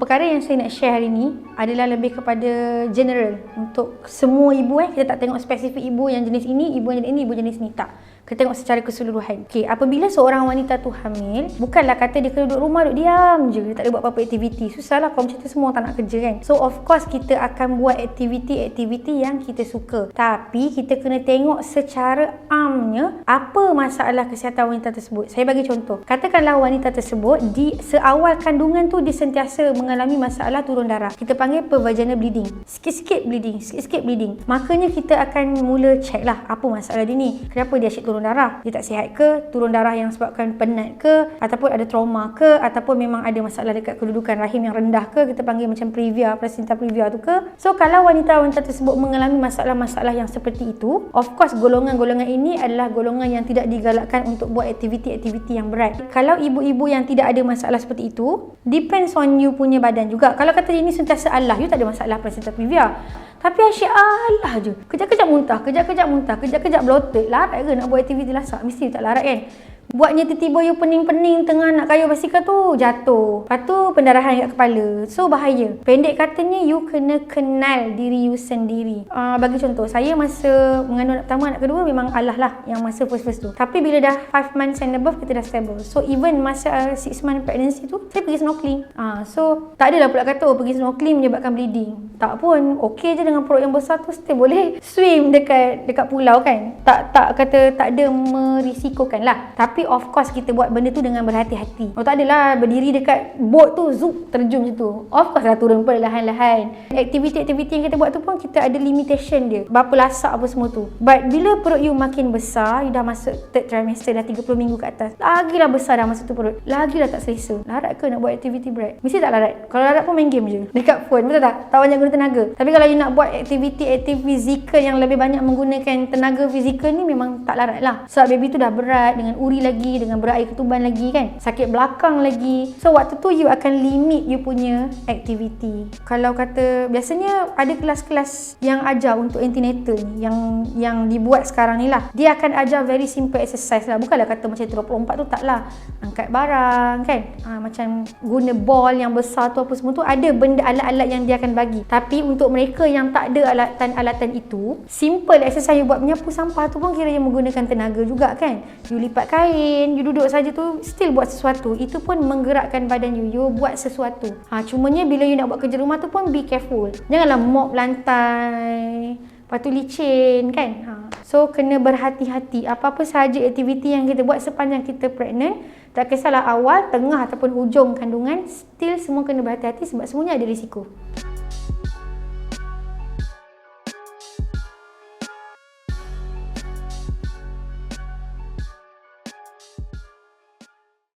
Perkara yang saya nak share hari ni adalah lebih kepada general untuk semua ibu. Kita tak tengok spesifik ibu yang jenis ini, ibu yang jenis ini, ibu jenis ni, tak. Kita tengok secara keseluruhan. Okey, apabila seorang wanita tu hamil, bukanlah kata dia kena duduk rumah, duduk diam je, dia tak ada buat apa-apa aktiviti. Susahlah kalau macam tu, semua tak nak kerja kan. So of course kita akan buat aktiviti yang kita suka. Tapi kita kena tengok secara amnya apa masalah kesihatan wanita tersebut. Saya bagi contoh. Katakanlah wanita tersebut di seawal kandungan tu dia sentiasa mengalami masalah turun darah. Kita panggil pervaginal bleeding. Sikit-sikit bleeding. Makanya kita akan mula check lah apa masalah dia ni. Kenapa dia asyik turun darah? Dia tak sihat ke? Turun darah yang sebabkan penat ke? Ataupun ada trauma ke? Ataupun memang ada masalah dekat kedudukan rahim yang rendah ke? Kita panggil macam previa, placenta previa tu ke? So kalau wanita-wanita tersebut mengalami masalah-masalah yang seperti itu, of course golongan-golongan ini adalah golongan yang tidak digalakkan untuk buat aktiviti-aktiviti yang berat. Kalau ibu-ibu yang tidak ada masalah seperti itu, depends on you punya badan juga. Kalau kata ini sentiasa Allah, you tak ada masalah placenta previa. Tapi asyik Allah je. Kejap-kejap muntah, kejap-kejap bloated. Larat ke nak buat aktiviti lasak? Mesti tak larat kan? Buatnya tiba-tiba you pening-pening tengah nak kayuh basikal tu, jatuh. Lepas tu pendarahan kat kepala. So bahaya. Pendek katanya, you kena kenal diri you sendiri. Bagi contoh, saya masa mengandung anak pertama, anak kedua memang Allah lah yang masa first tu. Tapi bila dah 5 months and above, kita dah stable. So even masa 6 month pregnancy tu, saya pergi snorkeling. So tak adalah pula kata pergi snorkeling menyebabkan bleeding. Tak pun, okey je dengan perut yang besar tu, still boleh swim dekat pulau kan. Tak kata tak ada merisikokan lah. Tapi of course kita buat benda tu dengan berhati-hati. Tak adalah berdiri dekat boat tu, zup, terjun macam tu. Of course lah turun perlahan-lahan. Aktiviti-aktiviti yang kita buat tu pun kita ada limitation dia. Berapa lasak apa semua tu. But bila perut you makin besar, you dah masuk third trimester, dah 30 minggu ke atas, lagilah besar dah masa tu perut. Lagilah tak selesa. Larat ke nak buat aktiviti berat? Mesti tak larat. Kalau larat pun main game je dekat phone, betul tak? Tak banyak guna tenaga. Tapi kalau you nak buat aktiviti fizikal yang lebih banyak menggunakan tenaga fizikal ni, memang tak larat lah. Sebab baby tu dah berat, dengan uri lagi, dengan berair ketuban lagi kan, sakit belakang lagi. So waktu tu you akan limit you punya aktiviti. Kalau kata biasanya ada kelas-kelas yang ajar untuk antenatal ni, yang dibuat sekarang ni lah, dia akan ajar very simple exercise lah. Bukanlah kata macam 24 tu, tak lah. Angkat barang kan, macam guna ball yang besar tu apa semua tu, ada benda alat-alat yang dia akan bagi. Tapi untuk mereka yang tak ada alatan-alatan itu, simple exercise you buat menyapu sampah tu pun kira yang menggunakan tenaga juga kan. You lipat kain, you duduk saja tu, still buat sesuatu. Itu pun menggerakkan badan you, you buat sesuatu. Cumanya bila you nak buat kerja rumah tu pun be careful. Janganlah mop lantai, lepas tu licin kan. So kena berhati-hati. Apa-apa sahaja aktiviti yang kita buat sepanjang kita pregnant, tak kisahlah awal, tengah ataupun hujung kandungan, still semua kena berhati-hati sebab semuanya ada risiko.